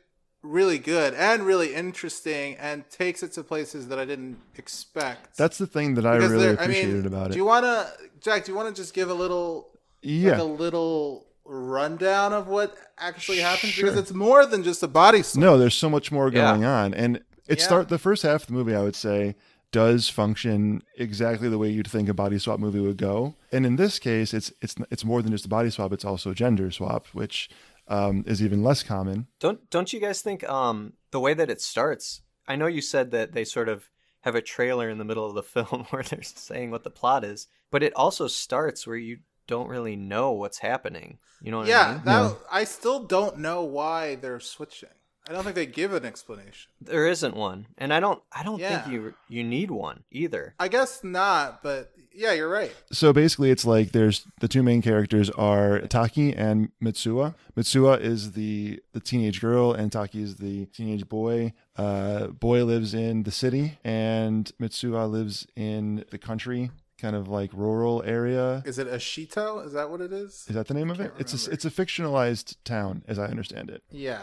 really good and really interesting, and takes it to places that I didn't expect. That's the thing that I really appreciated about it. Do you want to, Jack? Do you want to just give a little, like a little rundown of what actually happens? Sure. Because it's more than just a body swap. No, there's so much more going on, and the first half of the movie, I would say, does function exactly the way you'd think a body swap movie would go. And in this case, it's more than just a body swap; it's also a gender swap, which is even less common. Don't you guys think the way that it starts? I know you said that they sort of have a trailer in the middle of the film where they're saying what the plot is, but it also starts where you don't really know what's happening. You know what I mean? I still don't know why they're switching. I don't think they give an explanation. There isn't one, and I don't think you need one either. I guess not, but yeah, you're right. So basically, it's like there's the two main characters are Taki and Mitsuha. Mitsuha is the teenage girl, and Taki is the teenage boy. Boy lives in the city, and Mitsuha lives in the country, kind of like rural area. Is it Ashito? Is that what it is? Is that the name of it? It's a fictionalized town, as I understand it. Yeah.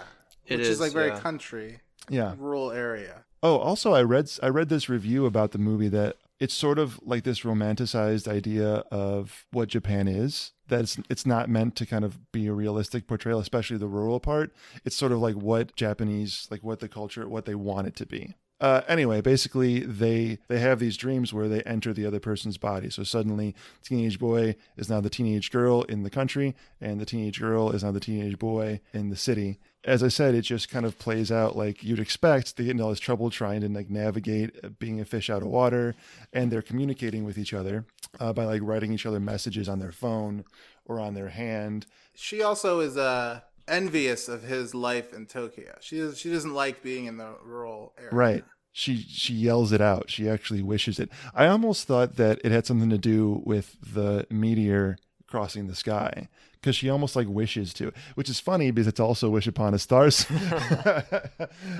It Which is like very yeah. country, yeah, rural area. Oh, also I read this review about the movie that it's sort of like this romanticized idea of what Japan is. That it's not meant to kind of be a realistic portrayal, especially the rural part. It's sort of like what Japanese, like what the culture, what they want it to be. Anyway, basically they have these dreams where they enter the other person's body. So suddenly teenage boy is now the teenage girl in the country, and the teenage girl is now the teenage boy in the city. As I said, it just kind of plays out like you'd expect. They get into all this trouble trying to like navigate being a fish out of water, and they're communicating with each other by like writing each other messages on their phone or on their hand. She also is envious of his life in Tokyo. She doesn't like being in the rural area. Right. She yells it out. She actually wishes it. I almost thought that it had something to do with the meteor crossing the sky, because she almost like wishes to, which is funny because it's also Wish Upon a Stars.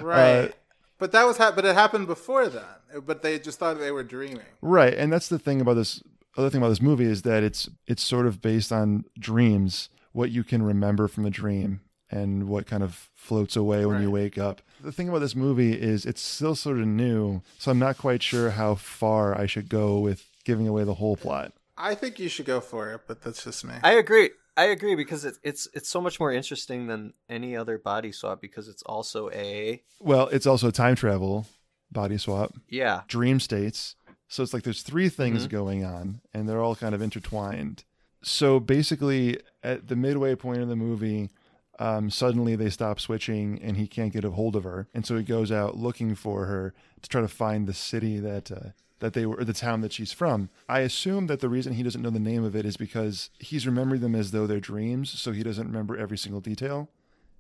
Right. But that was but it happened before then. But they just thought they were dreaming. Right, and that's the thing about this. Other thing about this movie is that it's sort of based on dreams, what you can remember from a dream and what kind of floats away when you wake up. The thing about this movie is it's still sort of new, so I'm not quite sure how far I should go with giving away the whole plot. I think you should go for it, but that's just me. I agree because it's so much more interesting than any other body swap because it's also it's also a time travel body swap. Yeah. Dream states. So it's like there's three things going on, and they're all kind of intertwined. So basically, at the midway point of the movie, suddenly they stop switching, and he can't get a hold of her, and so he goes out looking for her to try to find the city that they were, or the town that she's from. I assume that the reason he doesn't know the name of it is because he's remembering them as though they're dreams, so he doesn't remember every single detail.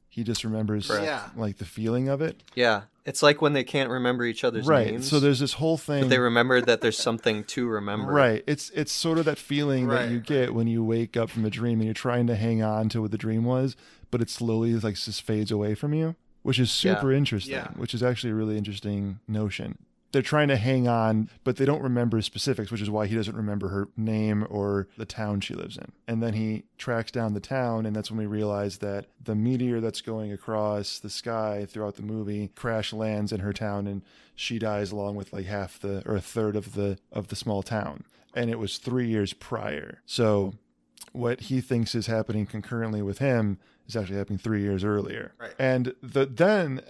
He just remembers like the feeling of it. Yeah. It's like when they can't remember each other's names. So there's this whole thing. But they remember that there's something to remember. Right. It's sort of that feeling that you get when you wake up from a dream and you're trying to hang on to what the dream was, but it slowly like just fades away from you, which is super interesting, which is actually a really interesting notion. They're trying to hang on, but they don't remember specifics, which is why he doesn't remember her name or the town she lives in. And then he tracks down the town, and that's when we realize that the meteor that's going across the sky throughout the movie crash lands in her town, and she dies along with like a third of the small town. And it was 3 years prior. So what he thinks is happening concurrently with him is actually happening 3 years earlier. Right. And then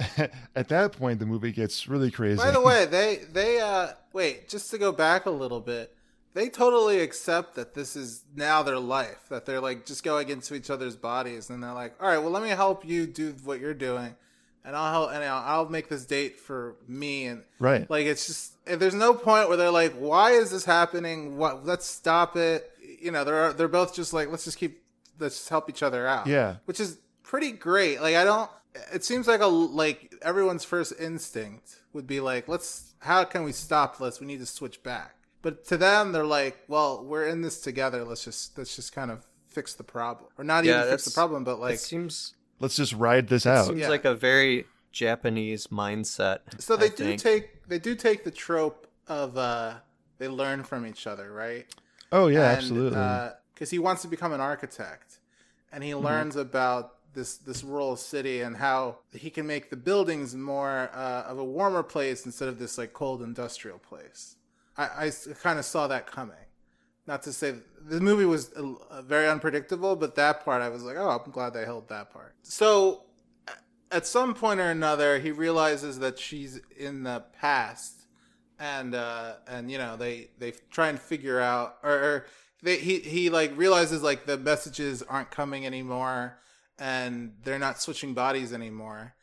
at that point, the movie gets really crazy. By the way, they wait, just to go back a little bit, they totally accept that this is now their life, that they're like just going into each other's bodies, and they're like, all right, well, let me help you do what you're doing, and I'll make this date for me. And like, it's just, there's no point where they're like, why is this happening? Let's stop it. You know, they're both just like, let's just help each other out. Yeah. Which is pretty great. Like, it seems like everyone's first instinct would be like, how can we stop this? We need to switch back. But to them, they're like, well, we're in this together. Let's just kind of fix the problem. Or not even fix the problem, but like, let's just ride this out. Seems like a very Japanese mindset. So they do take the trope of, they learn from each other, right? Oh yeah, absolutely. Because he wants to become an architect, and he learns about this rural city and how he can make the buildings more of a warmer place instead of this like cold industrial place. I kind of saw that coming. Not to say the movie was very unpredictable, but that part I was like, oh, I'm glad they held that part. So at some point or another, he realizes that she's in the past. And you know, they try and figure out, he like realizes like the messages aren't coming anymore, and they're not switching bodies anymore,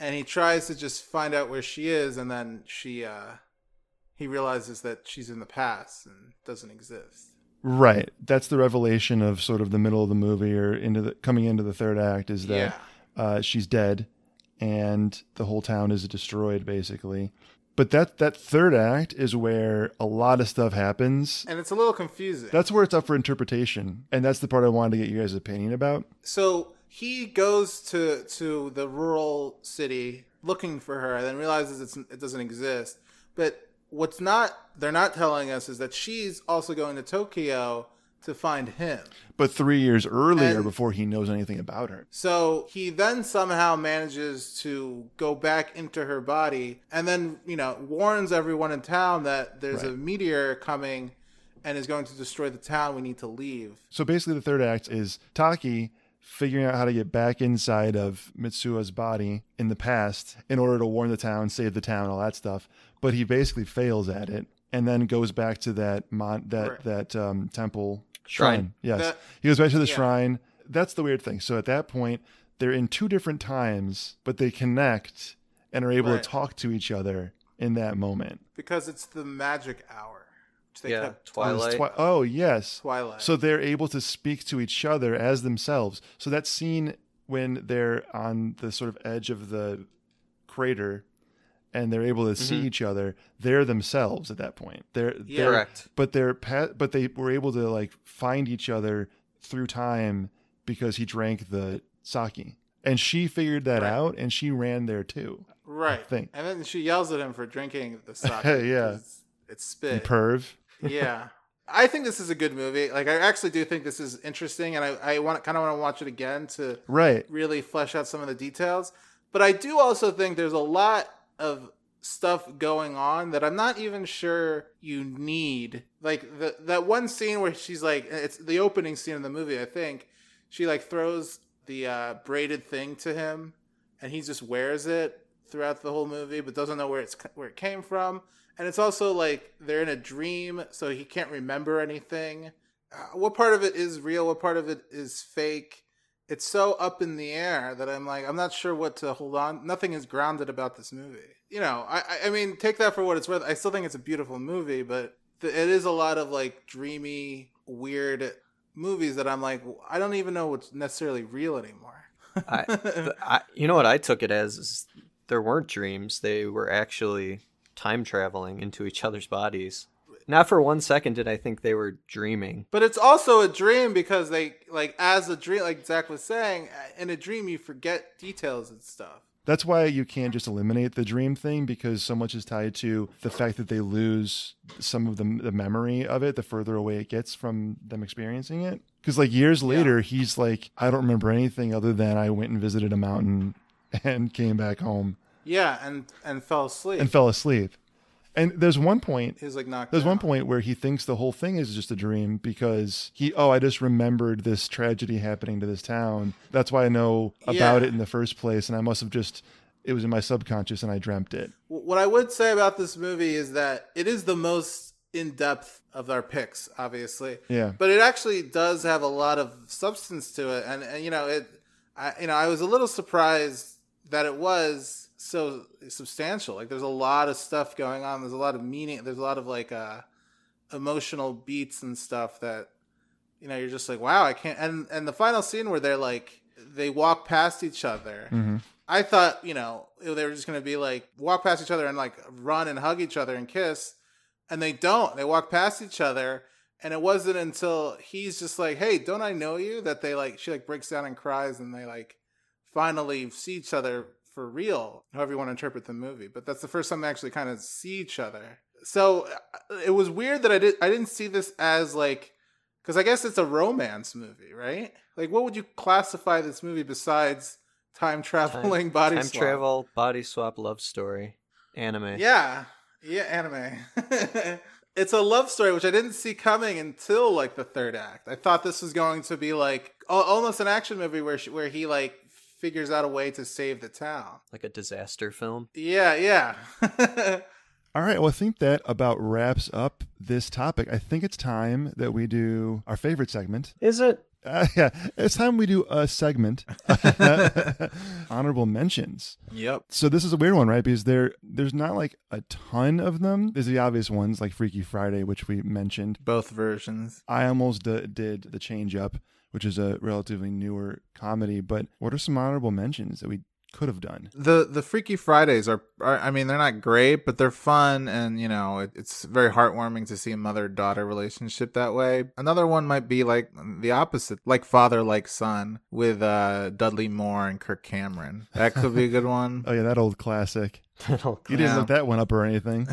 and he tries to just find out where she is, and then he realizes that she's in the past and doesn't exist. Right. That's the revelation of sort of the middle of the movie, or coming into the third act, is that she's dead, and the whole town is destroyed basically. But that third act is where a lot of stuff happens. And it's a little confusing. That's where it's up for interpretation. And that's the part I wanted to get you guys' opinion about. So he goes to the rural city looking for her, and then realizes it doesn't exist. But they're not telling us is that she's also going to Tokyo to find him. But 3 years earlier, before he knows anything about her. So he then somehow manages to go back into her body, and then, you know, warns everyone in town that there's a meteor coming and is going to destroy the town. We need to leave. So basically the third act is Taki figuring out how to get back inside of Mitsuha's body in the past in order to warn the town, save the town, all that stuff. But he basically fails at it, and then goes back to that temple. Shrine. Yes. He goes back to the shrine. That's the weird thing. So at that point, they're in two different times, but they connect and are able to talk to each other in that moment. Because it's the magic hour. Twilight. Oh, yes. Twilight. So they're able to speak to each other as themselves. So that scene when they're on the sort of edge of the crater and they're able to see each other, they're themselves at that point. They're correct. But they were able to like find each other through time because he drank the sake. And she figured that out, and she ran there too. Right. Thing. And then she yells at him for drinking the sake. Yeah. It's You spit. perv. Yeah. I think this is a good movie. Like, I actually do think this is interesting, and I kind of want to watch it again to really flesh out some of the details. But I do also think there's a lot of stuff going on that I'm not even sure you need. Like, that one scene where she's like, it's the opening scene of the movie, I think. She, like, throws the braided thing to him, and he just wears it throughout the whole movie, but doesn't know where it came from. And it's also like they're in a dream, so he can't remember anything. What part of it is real? What part of it is fake? It's so up in the air that I'm like, I'm not sure what to hold on. Nothing is grounded about this movie. You know, I mean, take that for what it's worth. I still think it's a beautiful movie, but it is a lot of like dreamy, weird movies that I'm like, I don't even know what's necessarily real anymore. You know what I took it as is there weren't dreams. They were actually time traveling into each other's bodies. Not for 1 second did I think they were dreaming. But it's also a dream because they, like, as a dream, like Zach was saying, in a dream you forget details and stuff. That's why you can't just eliminate the dream thing, because so much is tied to the fact that they lose some of the memory of it the further away it gets from them experiencing it. Because like years later, he's like, I don't remember anything other than I went and visited a mountain and came back home. Yeah, and fell asleep. And there's one point. He's like knocked There's out. one point where he thinks the whole thing is just a dream because I just remembered this tragedy happening to this town. That's why I know about it in the first place, and I must have it was in my subconscious and I dreamt it. What I would say about this movie is that it is the most in depth of our picks, obviously. Yeah. But it actually does have a lot of substance to it, and you know I was a little surprised that it was so substantial. Like, there's a lot of stuff going on. There's a lot of meaning. There's a lot of like emotional beats and stuff that, you know, you're just like, wow, I can't. And the final scene where they walk past each other. Mm-hmm. I thought, you know, they were just going to be like walk past each other and like run and hug each other and kiss. And they don't. They walk past each other. And it wasn't until he's just like, hey, don't I know you? That she like breaks down and cries, and they like finally see each other for real, however you want to interpret the movie. But that's the first time they actually kind of see each other. So it was weird that I didn't see this as like, because I guess it's a romance movie, right? Like, what would you classify this movie besides time traveling body swap? Time travel, body swap, love story, anime. Yeah, anime. It's a love story, which I didn't see coming until like the third act. I thought this was going to be like almost an action movie where he like figures out a way to save the town. Like a disaster film? Yeah. All right, well, I think that about wraps up this topic. I think it's time that we do our favorite segment. Is it? Yeah, it's time we do a segment. Honorable mentions. Yep. So this is a weird one, right? Because there's not like a ton of them. There's the obvious ones like Freaky Friday, which we mentioned. Both versions. I almost did The Change Up, which is a relatively newer comedy. But what are some honorable mentions that we could have done? The Freaky Fridays are I mean, they're not great, but they're fun, and you know, it's very heartwarming to see a mother-daughter relationship that way. Another one might be like the opposite, like Father Like Son, with Dudley Moore and Kirk Cameron. That could be a good one. Oh yeah, that old classic. You didn't Yeah. look that one up or anything.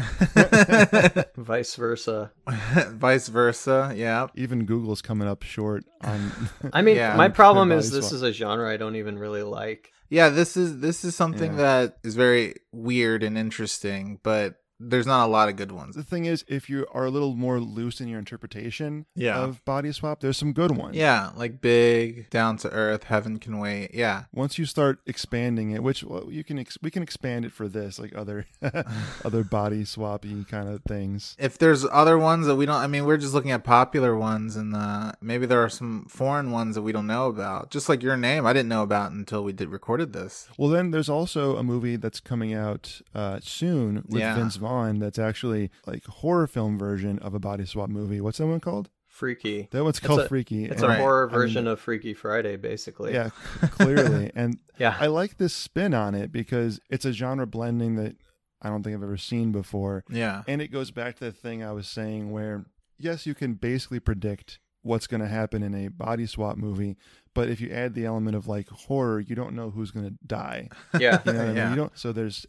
Vice versa. Vice versa, yeah. Even Google's coming up short on. I mean, Yeah. my problem Body is this swap. is a genre I don't even really like. Yeah, this is something Yeah. that is very weird and interesting, but there's not a lot of good ones. The thing is, if you are a little more loose in your interpretation Yeah. of body swap, there's some good ones. Yeah, like Big, Down to Earth, Heaven Can Wait. Yeah. Once you start expanding it, which we can expand it for this, like other other body swappy kind of things. If there's other ones that we don't, I mean, we're just looking at popular ones, and maybe there are some foreign ones that we don't know about. Just like Your Name, I didn't know about until we recorded this. Well, then there's also a movie that's coming out soon with Yeah. Vince Vaughn that's actually like horror film version of a body swap movie. What's that one called? Freaky. That one's called Freaky. It's and- a horror I mean, version of Freaky Friday, basically. Yeah, clearly. And Yeah. I like this spin on it because it's a genre blending that I don't think I've ever seen before. Yeah. And it goes back to the thing I was saying where, yes, you can basically predict what's going to happen in a body swap movie. But if you add the element of like horror, you don't know who's going to die. Yeah. You know what I mean? Yeah. You don't. So there's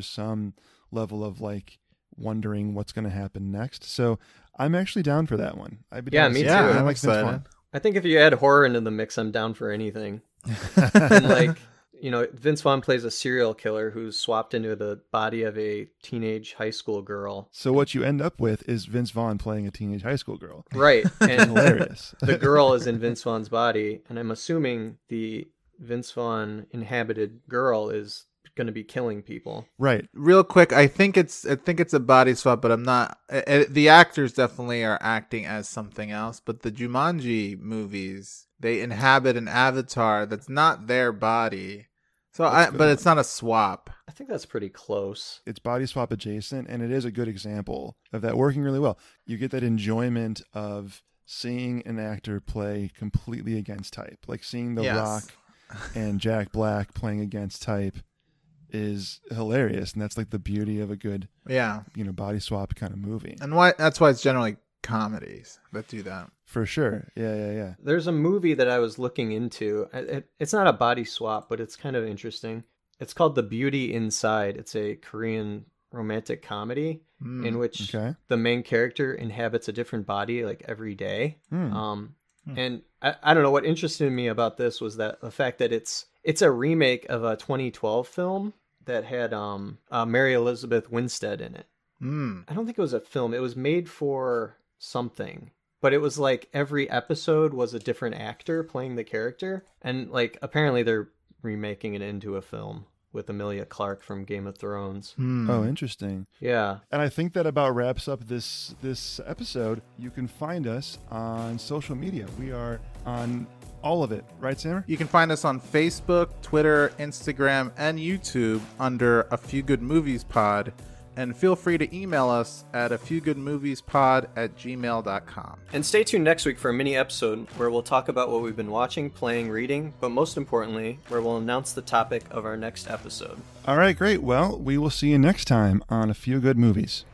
some level of like wondering what's going to happen next. So I'm actually down for that one. I'd be Yeah, down to me see too. it. I I'm like Vince excited. Vaughn. I think if you add horror into the mix, I'm down for anything. And like, you know, Vince Vaughn plays a serial killer who's swapped into the body of a teenage high school girl. So what you end up with is Vince Vaughn playing a teenage high school girl. Right. And Hilarious. the girl is in Vince Vaughn's body, and I'm assuming the Vince Vaughn inhabited girl is going to be killing people. Right. Real quick, I think it's a body swap, but I'm not. The actors definitely are acting as something else. But the Jumanji movies, they inhabit an avatar that's not their body. But it's not a swap. I think that's pretty close. It's body swap adjacent, and it is a good example of that working really well. You get that enjoyment of seeing an actor play completely against type, like seeing The Yes. Rock and Jack Black playing against type is hilarious, and that's like the beauty of a good, Yeah, body swap kind of movie. and that's why it's generally comedies that do that. For sure. Yeah. There's a movie that I was looking into. It's not a body swap, but it's kind of interesting. It's called The Beauty Inside. It's a Korean romantic comedy in which Okay. the main character inhabits a different body like every day. Hmm. And I don't know, what interested me about this was that the fact that it's a remake of a 2012 film that had Mary Elizabeth Winstead in it. I don't think it was a film. It was made for something. But it was like every episode was a different actor playing the character. And like apparently they're remaking it into a film with Emilia Clarke from Game of Thrones. Oh, interesting. Yeah. And I think that about wraps up this episode. You can find us on social media. We are on all of it. Right, Sammer? You can find us on Facebook, Twitter, Instagram, and YouTube under A Few Good Movies Pod. And feel free to email us at afewgoodmoviespod@gmail.com. And stay tuned next week for a mini episode where we'll talk about what we've been watching, playing, reading, but most importantly, where we'll announce the topic of our next episode. All right, great. Well, we will see you next time on A Few Good Movies.